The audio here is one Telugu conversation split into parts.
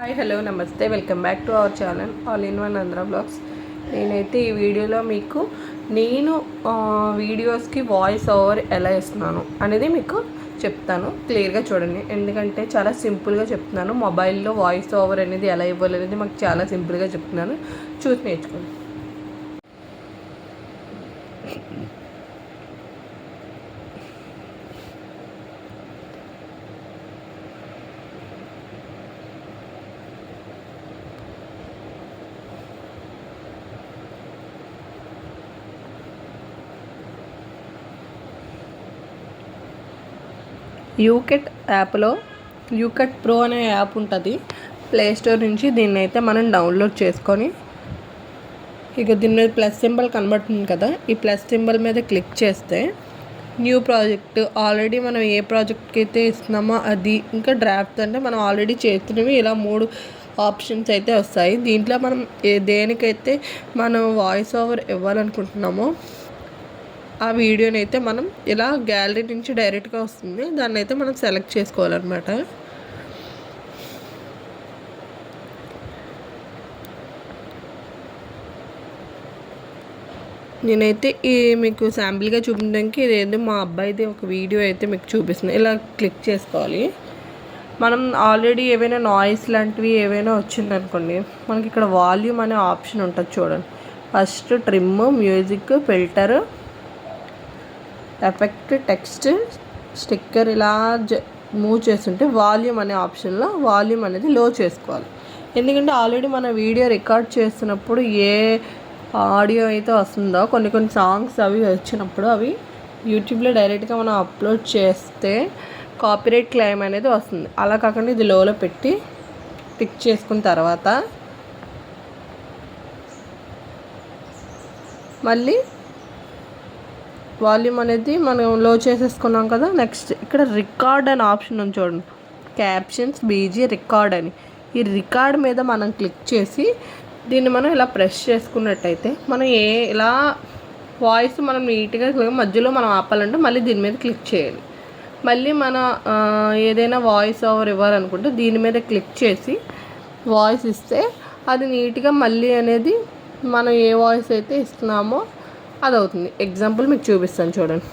హాయ్ హలో నమస్తే welcome back to our channel all in one Andhra blogs. నేనైతే ఈ వీడియోలో మీకు నేను వీడియోస్కి వాయిస్ ఓవర్ ఎలా ఇస్తున్నాను అనేది మీకు చెప్తాను. క్లియర్గా చూడండి, ఎందుకంటే చాలా సింపుల్గా చెప్తున్నాను. మొబైల్లో వాయిస్ ఓవర్ అనేది ఎలా ఇవ్వాలి అనేది మాకు చాలా సింపుల్గా చెప్తున్నాను, చూసి నేర్చుకోండి. యూకెట్ యాప్లో యూకెట్ ప్రో అనే యాప్ ఉంటుంది ప్లేస్టోర్ నుంచి. దీన్ని అయితే మనం డౌన్లోడ్ చేసుకొని ఇక దీని మీద ప్లస్ సింబల్ కనబడుతుంది కదా, ఈ ప్లస్ సింబల్ మీద క్లిక్ చేస్తే న్యూ ప్రాజెక్ట్, ఆల్రెడీ మనం ఏ ప్రాజెక్ట్కి అయితే ఇస్తున్నామో అది, ఇంకా డ్రాఫ్ట్ అంటే మనం ఆల్రెడీ చేస్తున్నవి, ఇలా 3 ఆప్షన్స్ అయితే వస్తాయి. దీంట్లో మనం దేనికైతే మనం వాయిస్ ఓవర్ ఇవ్వాలనుకుంటున్నామో ఆ వీడియోని అయితే మనం ఇలా గ్యాలరీ నుంచి డైరెక్ట్గా వస్తుంది, దాన్ని అయితే మనం సెలెక్ట్ చేసుకోవాలన్నమాట. నేనైతే మీకు శాంపిల్గా చూపించడానికి ఇదేదో మా అబ్బాయిది ఒక వీడియో అయితే మీకు చూపిస్తుంది. ఇలా క్లిక్ చేసుకోవాలి. మనం ఆల్రెడీ ఏవైనా నాయిస్ లాంటివి ఏవైనా వచ్చిందనుకోండి, మనకి ఇక్కడ వాల్యూమ్ అనే ఆప్షన్ ఉంటుంది చూడండి. First trim, music, filter, effect, text, sticker ఇలా మూవ్ చేస్తుంటే వాల్యూమ్ అనే ఆప్షన్లో వాల్యూమ్ అనేది లో చేసుకోవాలి. ఎందుకంటే ఆల్రెడీ మన వీడియో రికార్డ్ చేస్తున్నప్పుడు ఏ ఆడియో అయితే వస్తుందో, కొన్ని సాంగ్స్ అవి వచ్చినప్పుడు అవి యూట్యూబ్లో డైరెక్ట్గా మనం అప్లోడ్ చేస్తే కాపీరైట్ క్లెయిమ్ అనేది వస్తుంది. అలా కాకుండా ఇది లోలో పెట్టి టిక్ చేసుకున్న తర్వాత మళ్ళీ వాల్యూమ్ అనేది మనం లో చేసేసుకున్నాం కదా. నెక్స్ట్ ఇక్కడ రికార్డ్ అనే ఆప్షన్ ఉంది చూడండి, క్యాప్షన్స్, బీజీ, రికార్డ్ అని. ఈ రికార్డ్ మీద మనం క్లిక్ చేసి దీన్ని మనం ఇలా ప్రెస్ చేసుకున్నట్టయితే మనం ఇలా వాయిస్ మనం నీట్గా మధ్యలో మనం ఆపాలంటే మళ్ళీ దీని మీద క్లిక్ చేయాలి. మళ్ళీ మన ఏదైనా వాయిస్ ఓవర్ ఇవ్వాలనుకుంటే దీని మీద క్లిక్ చేసి వాయిస్ ఇస్తే అది నీట్గా మళ్ళీ అనేది మనం ఏ వాయిస్ అయితే ఇస్తున్నామో అది అవుతుంది. ఎగ్జాంపుల్ మీకు చూపిస్తాను చూడండి.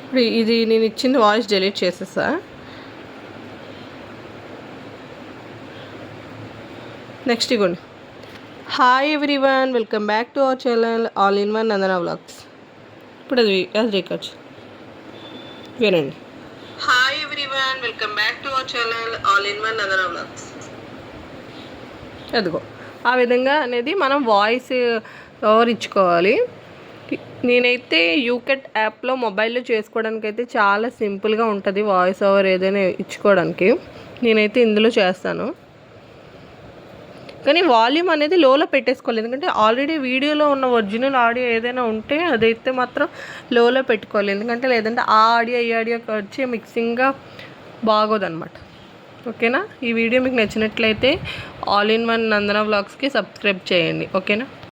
ఇప్పుడు ఇది నేను ఇచ్చిన వాయిస్ డిలీట్ చేసేసా. నెక్స్ట్ ఇగోండి, hi everyone welcome back to our channel all in one Nandana vlogs. ఇప్పుడు అది రికార్డ్ వినండి. Hi everyone welcome back to our channel all in one Nandana vlogs. అదిగో ఆ విధంగా అనేది మనం వాయిస్ ఓవర్ ఇచ్చుకోవాలి. నేనైతే యూకెట్ యాప్లో మొబైల్లో చేసుకోవడానికి అయితే చాలా సింపుల్గా ఉంటుంది వాయిస్ ఓవర్ ఏదైనా ఇచ్చుకోవడానికి. నేనైతే ఇందులో చేస్తాను, కానీ వాల్యూమ్ అనేది లోలో పెట్టేసుకోవాలి. ఎందుకంటే ఆల్రెడీ వీడియోలో ఉన్న ఒరిజినల్ ఆడియో ఏదైనా ఉంటే అదైతే మాత్రం లోలో పెట్టుకోవాలి. ఎందుకంటే లేదంటే ఆ ఆడియో ఈ ఆడియో వచ్చి మిక్సింగ్గా బాగోదన్నమాట. ఓకేనా? ఈ వీడియో మీకు నచ్చినట్లయితే ఆల్ ఇన్ వన్ నందన వ్లాగ్స్కి సబ్స్క్రైబ్ చేయండి. ఓకేనా?